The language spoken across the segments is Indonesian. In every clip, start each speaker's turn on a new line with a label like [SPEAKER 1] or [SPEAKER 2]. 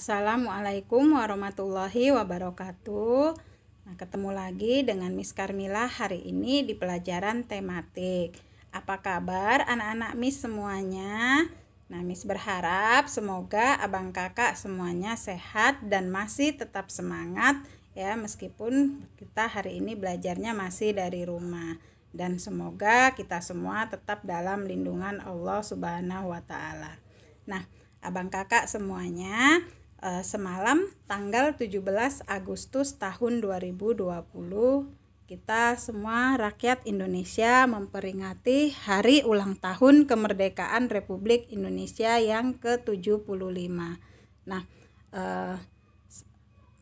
[SPEAKER 1] Assalamualaikum warahmatullahi wabarakatuh. Nah, ketemu lagi dengan Miss Karmila hari ini di pelajaran tematik. Apa kabar anak-anak Miss semuanya? Nah, Miss berharap semoga abang kakak semuanya sehat dan masih tetap semangat ya, meskipun kita hari ini belajarnya masih dari rumah. Dan semoga kita semua tetap dalam lindungan Allah Subhanahu wa Ta'ala. Nah, abang kakak semuanya, semalam tanggal 17 Agustus tahun 2020 kita semua rakyat Indonesia memperingati hari ulang tahun kemerdekaan Republik Indonesia yang ke-75. Nah,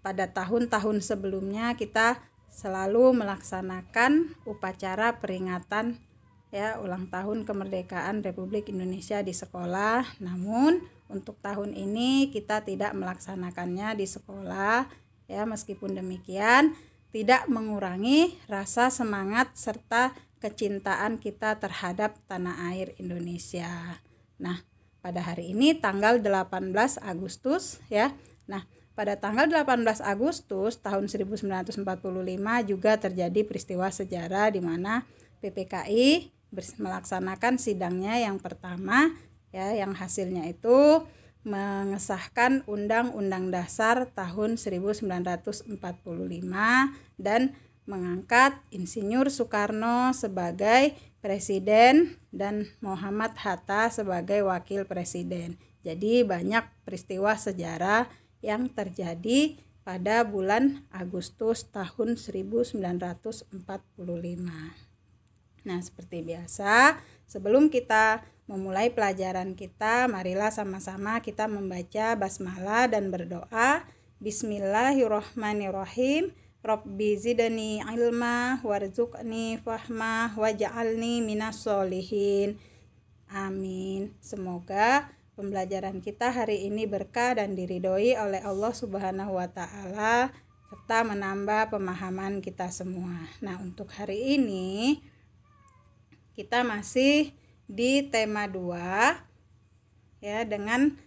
[SPEAKER 1] pada tahun-tahun sebelumnya kita selalu melaksanakan upacara peringatan ya ulang tahun kemerdekaan Republik Indonesia di sekolah. Namun untuk tahun ini kita tidak melaksanakannya di sekolah ya, meskipun demikian tidak mengurangi rasa semangat serta kecintaan kita terhadap tanah air Indonesia. Nah, pada hari ini tanggal 18 Agustus ya. Nah, pada tanggal 18 Agustus tahun 1945 juga terjadi peristiwa sejarah di mana PPKI melaksanakan sidangnya yang pertama ya, yang hasilnya itu mengesahkan Undang-Undang Dasar tahun 1945 dan mengangkat Insinyur Soekarno sebagai presiden dan Muhammad Hatta sebagai wakil presiden. Jadi banyak peristiwa sejarah yang terjadi pada bulan Agustus tahun 1945. Nah, seperti biasa, sebelum kita memulai pelajaran kita, marilah sama-sama kita membaca basmalah dan berdoa. Bismillahirrahmanirrahim. Rabbi zidni ilma warzuqni fahma waj'alni minas sholihin. Amin. Semoga pembelajaran kita hari ini berkah dan diridhoi oleh Allah Subhanahu wa Ta'ala serta menambah pemahaman kita semua. Nah, untuk hari ini kita masih di tema 2 ya, dengan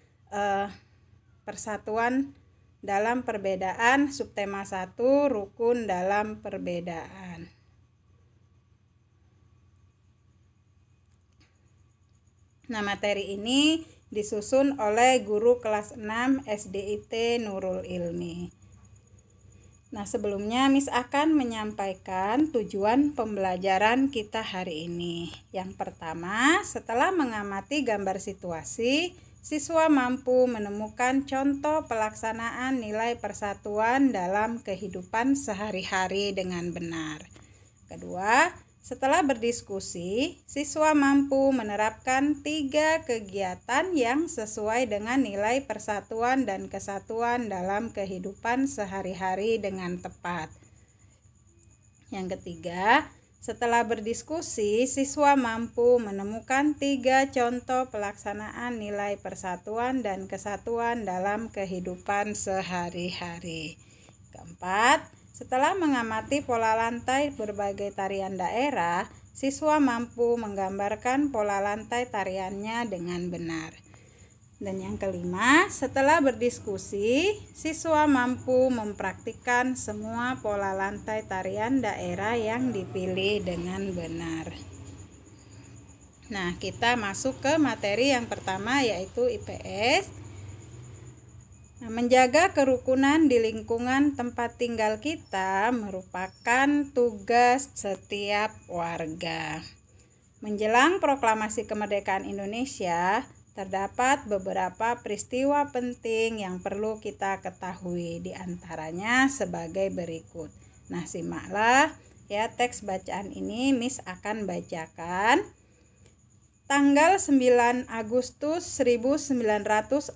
[SPEAKER 1] persatuan dalam perbedaan, subtema 1 rukun dalam perbedaan. Nah, materi ini disusun oleh guru kelas 6 SDIT Nurul Ilmi. Nah, sebelumnya Miss akan menyampaikan tujuan pembelajaran kita hari ini. Yang pertama, setelah mengamati gambar situasi, siswa mampu menemukan contoh pelaksanaan nilai persatuan dalam kehidupan sehari-hari dengan benar. Kedua, setelah berdiskusi, siswa mampu menerapkan 3 kegiatan yang sesuai dengan nilai persatuan dan kesatuan dalam kehidupan sehari-hari dengan tepat. Yang ketiga, setelah berdiskusi, siswa mampu menemukan 3 contoh pelaksanaan nilai persatuan dan kesatuan dalam kehidupan sehari-hari. Keempat, setelah mengamati pola lantai berbagai tarian daerah, siswa mampu menggambarkan pola lantai tariannya dengan benar. Dan yang kelima, setelah berdiskusi, siswa mampu mempraktikkan semua pola lantai tarian daerah yang dipilih dengan benar. Nah, kita masuk ke materi yang pertama, yaitu IPS. Nah, menjaga kerukunan di lingkungan tempat tinggal kita merupakan tugas setiap warga. Menjelang proklamasi kemerdekaan Indonesia, terdapat beberapa peristiwa penting yang perlu kita ketahui, di antaranya sebagai berikut. Nah, simaklah ya teks bacaan ini, Miss akan bacakan. Tanggal 9 Agustus 1945,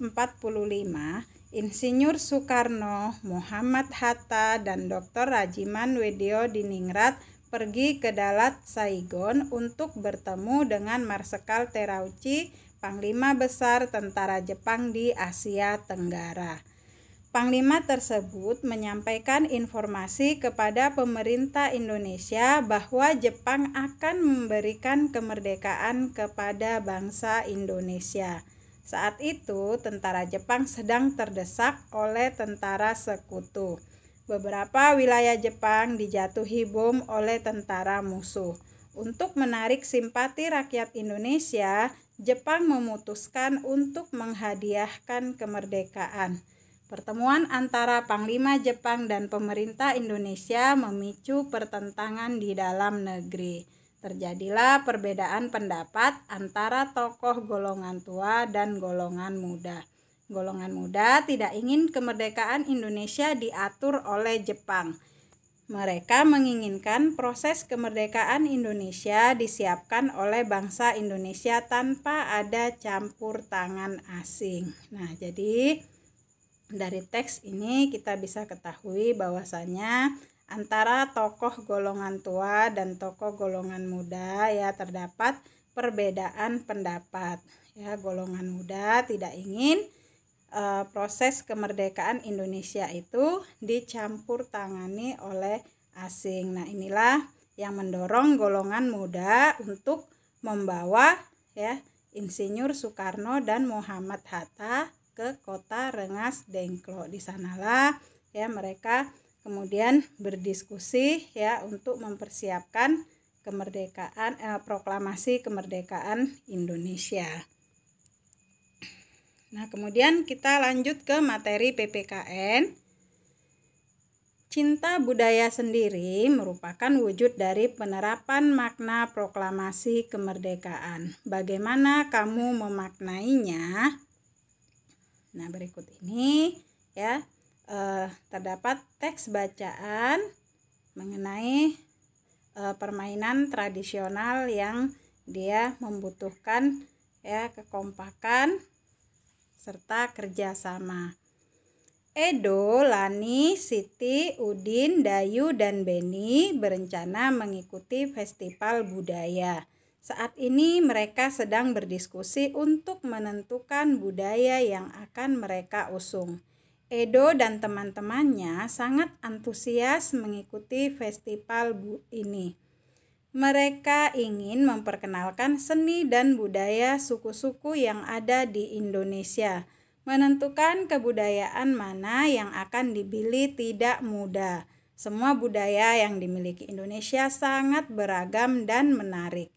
[SPEAKER 1] Insinyur Soekarno, Muhammad Hatta, dan Dr. Rajiman Weddiodiningrat pergi ke Dalat, Saigon untuk bertemu dengan Marsekal Terauchi, Panglima Besar Tentara Jepang di Asia Tenggara. Panglima tersebut menyampaikan informasi kepada pemerintah Indonesia bahwa Jepang akan memberikan kemerdekaan kepada bangsa Indonesia. Saat itu tentara Jepang sedang terdesak oleh tentara sekutu. Beberapa wilayah Jepang dijatuhi bom oleh tentara musuh. Untuk menarik simpati rakyat Indonesia, Jepang memutuskan untuk menghadiahkan kemerdekaan. Pertemuan antara Panglima Jepang dan pemerintah Indonesia memicu pertentangan di dalam negeri. Terjadilah perbedaan pendapat antara tokoh golongan tua dan golongan muda. Golongan muda tidak ingin kemerdekaan Indonesia diatur oleh Jepang. Mereka menginginkan proses kemerdekaan Indonesia disiapkan oleh bangsa Indonesia tanpa ada campur tangan asing. Nah, jadi dari teks ini kita bisa ketahui bahwasanya antara tokoh golongan tua dan tokoh golongan muda ya terdapat perbedaan pendapat. Ya, golongan muda tidak ingin proses kemerdekaan Indonesia itu dicampur tangani oleh asing. Nah, inilah yang mendorong golongan muda untuk membawa ya Insinyur Soekarno dan Muhammad Hatta ke kota Rengas Dengklok. Di sanalah ya mereka kemudian berdiskusi ya untuk mempersiapkan kemerdekaan proklamasi kemerdekaan Indonesia. Nah, kemudian kita lanjut ke materi PPKN. Cinta budaya sendiri merupakan wujud dari penerapan makna proklamasi kemerdekaan. Bagaimana kamu memaknainya? Nah, berikut ini ya terdapat teks bacaan mengenai permainan tradisional yang dia membutuhkan ya kekompakan serta kerjasama. Edo, Lani, Siti, Udin, Dayu, dan Beni berencana mengikuti festival budaya. Saat ini mereka sedang berdiskusi untuk menentukan budaya yang akan mereka usung. Edo dan teman-temannya sangat antusias mengikuti festival ini. Mereka ingin memperkenalkan seni dan budaya suku-suku yang ada di Indonesia. Menentukan kebudayaan mana yang akan dipilih tidak mudah. Semua budaya yang dimiliki Indonesia sangat beragam dan menarik.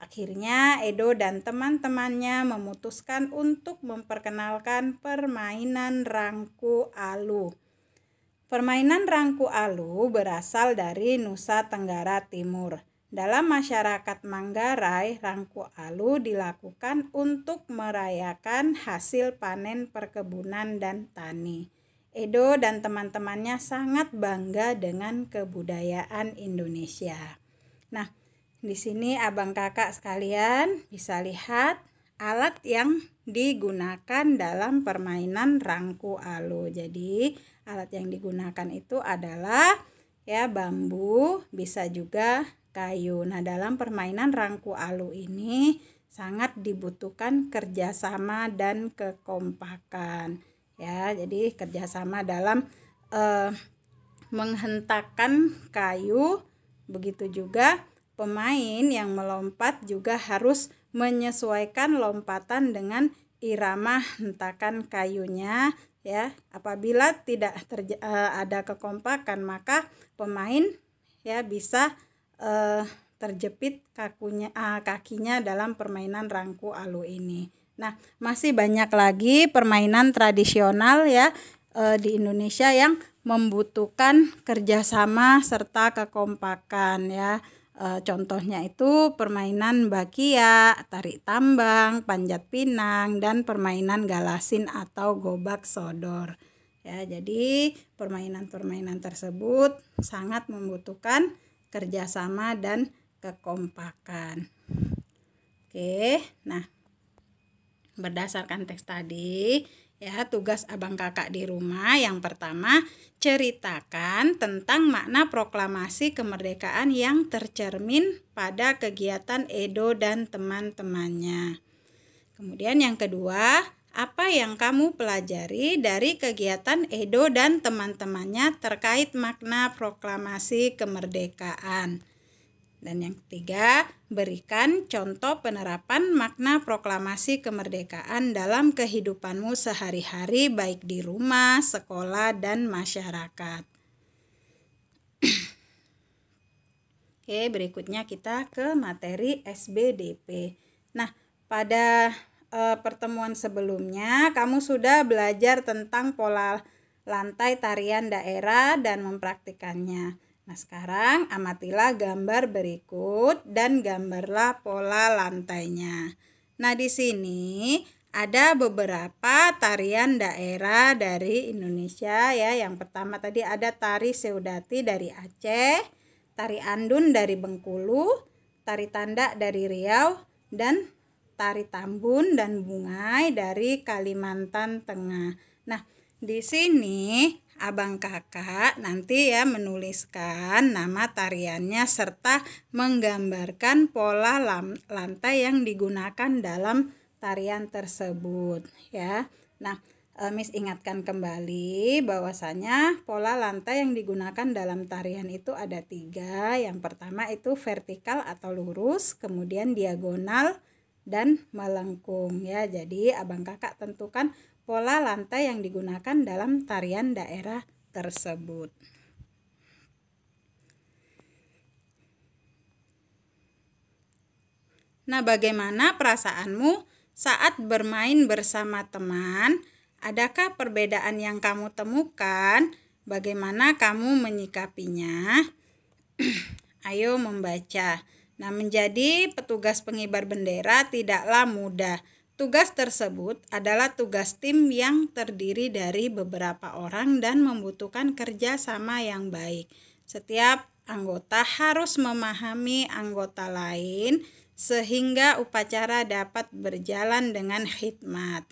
[SPEAKER 1] Akhirnya Edo dan teman-temannya memutuskan untuk memperkenalkan permainan rangku alu. Permainan rangku alu berasal dari Nusa Tenggara Timur. Dalam masyarakat Manggarai, rangku alu dilakukan untuk merayakan hasil panen perkebunan dan tani. Edo dan teman-temannya sangat bangga dengan kebudayaan Indonesia. Nah, di sini abang kakak sekalian bisa lihat alat yang digunakan dalam permainan rangku alu. Jadi alat yang digunakan itu adalah ya bambu, bisa juga kayu. Nah, dalam permainan rangku alu ini sangat dibutuhkan kerjasama dan kekompakan. Ya, jadi kerjasama dalam menghentakkan kayu, begitu juga pemain yang melompat juga harus menyesuaikan lompatan dengan irama hentakan kayunya ya. Apabila tidak ada kekompakan, maka pemain ya bisa terjepit kakinya dalam permainan rangku alu ini. Nah, masih banyak lagi permainan tradisional ya di Indonesia yang membutuhkan kerjasama serta kekompakan ya. Contohnya itu permainan bakia, tarik tambang, panjat pinang, dan permainan galasin atau gobak sodor. Ya, jadi permainan-permainan tersebut sangat membutuhkan kerjasama dan kekompakan. Oke, nah berdasarkan teks tadi ya, tugas abang kakak di rumah yang pertama, ceritakan tentang makna proklamasi kemerdekaan yang tercermin pada kegiatan Edo dan teman-temannya. Kemudian yang kedua, apa yang kamu pelajari dari kegiatan Edo dan teman-temannya terkait makna proklamasi kemerdekaan? Dan yang ketiga, berikan contoh penerapan makna proklamasi kemerdekaan dalam kehidupanmu sehari-hari baik di rumah, sekolah, dan masyarakat. Oke, berikutnya kita ke materi SBDP. Nah, pada pertemuan sebelumnya kamu sudah belajar tentang pola lantai tarian daerah dan mempraktikannya. Nah, sekarang amatilah gambar berikut dan gambarlah pola lantainya. Nah, di sini ada beberapa tarian daerah dari Indonesia ya. Yang pertama tadi ada tari Seudati dari Aceh, tari Andun dari Bengkulu, tari Tanda dari Riau, dan tari Tambun dan Bungai dari Kalimantan Tengah. Nah, di sini abang kakak nanti ya menuliskan nama tariannya serta menggambarkan pola lantai yang digunakan dalam tarian tersebut ya. Nah, Miss ingatkan kembali bahwasanya pola lantai yang digunakan dalam tarian itu ada 3. Yang pertama itu vertikal atau lurus, kemudian diagonal, dan melengkung ya. Jadi abang kakak tentukan pola lantai yang digunakan dalam tarian daerah tersebut. Nah, bagaimana perasaanmu saat bermain bersama teman? Adakah perbedaan yang kamu temukan? Bagaimana kamu menyikapinya? Ayo membaca. Nah, menjadi petugas pengibar bendera tidaklah mudah. Tugas tersebut adalah tugas tim yang terdiri dari beberapa orang dan membutuhkan kerjasama yang baik. Setiap anggota harus memahami anggota lain sehingga upacara dapat berjalan dengan khidmat.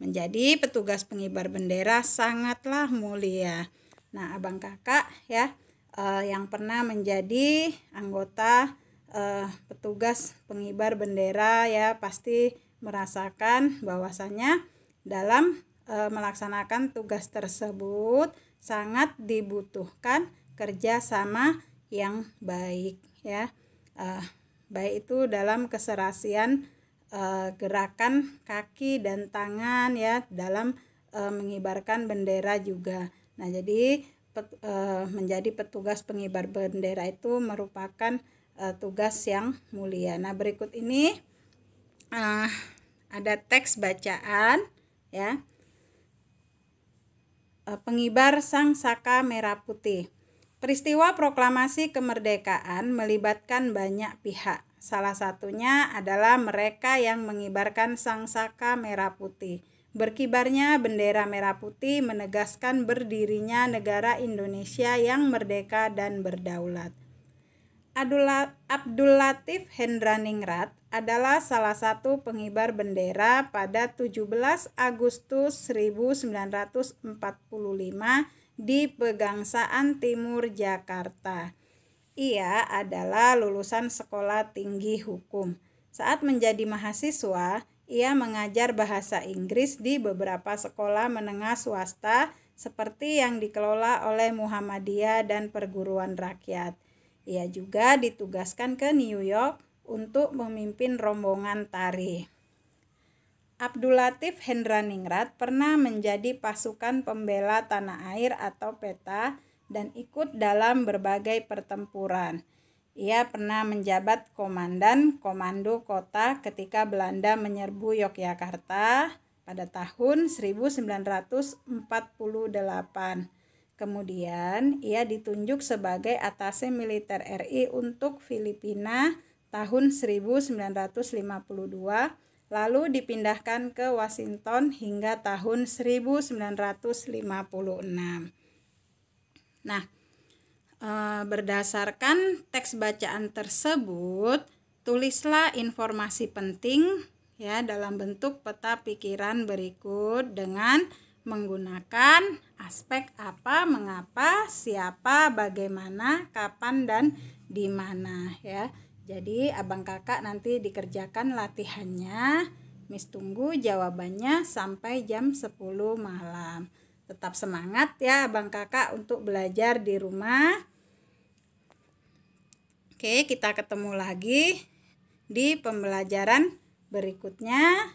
[SPEAKER 1] Menjadi petugas pengibar bendera sangatlah mulia. Nah, abang kakak ya yang pernah menjadi anggota petugas pengibar bendera ya pasti merasakan bahwasanya dalam melaksanakan tugas tersebut sangat dibutuhkan kerjasama yang baik ya, baik itu dalam keserasian gerakan kaki dan tangan ya dalam mengibarkan bendera juga. Nah, jadi menjadi petugas pengibar bendera itu merupakan tugas yang mulia. Nah, berikut ini ada teks bacaan ya. Pengibar Sang Saka Merah Putih. Peristiwa proklamasi kemerdekaan melibatkan banyak pihak. Salah satunya adalah mereka yang mengibarkan Sang Saka Merah Putih. Berkibarnya bendera merah putih menegaskan berdirinya negara Indonesia yang merdeka dan berdaulat. Abdul Latif Hendraningrat adalah salah satu pengibar bendera pada 17 Agustus 1945 di Pegangsaan Timur, Jakarta. Ia adalah lulusan Sekolah Tinggi Hukum. Saat menjadi mahasiswa, ia mengajar bahasa Inggris di beberapa sekolah menengah swasta seperti yang dikelola oleh Muhammadiyah dan perguruan rakyat. Ia juga ditugaskan ke New York untuk memimpin rombongan tari. Abdul Latif Hendraningrat pernah menjadi pasukan pembela tanah air atau PETA dan ikut dalam berbagai pertempuran. Ia pernah menjabat komandan Komando Kota ketika Belanda menyerbu Yogyakarta pada tahun 1948. Kemudian ia ditunjuk sebagai atase militer RI untuk Filipina tahun 1952, lalu dipindahkan ke Washington hingga tahun 1956. Nah, berdasarkan teks bacaan tersebut, tulislah informasi penting ya dalam bentuk peta pikiran berikut dengan menggunakan aspek apa, mengapa, siapa, bagaimana, kapan, dan di mana ya. Jadi abang kakak nanti dikerjakan latihannya. Miss tunggu jawabannya sampai jam 10 malam. Tetap semangat ya abang kakak untuk belajar di rumah. Oke, kita ketemu lagi di pembelajaran berikutnya.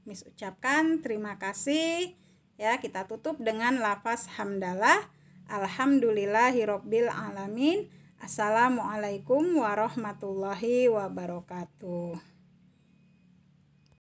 [SPEAKER 1] Miss ucapkan terima kasih. Ya, kita tutup dengan lafaz hamdalah. Alhamdulillahirabbil alamin. Assalamualaikum warahmatullahi wabarakatuh.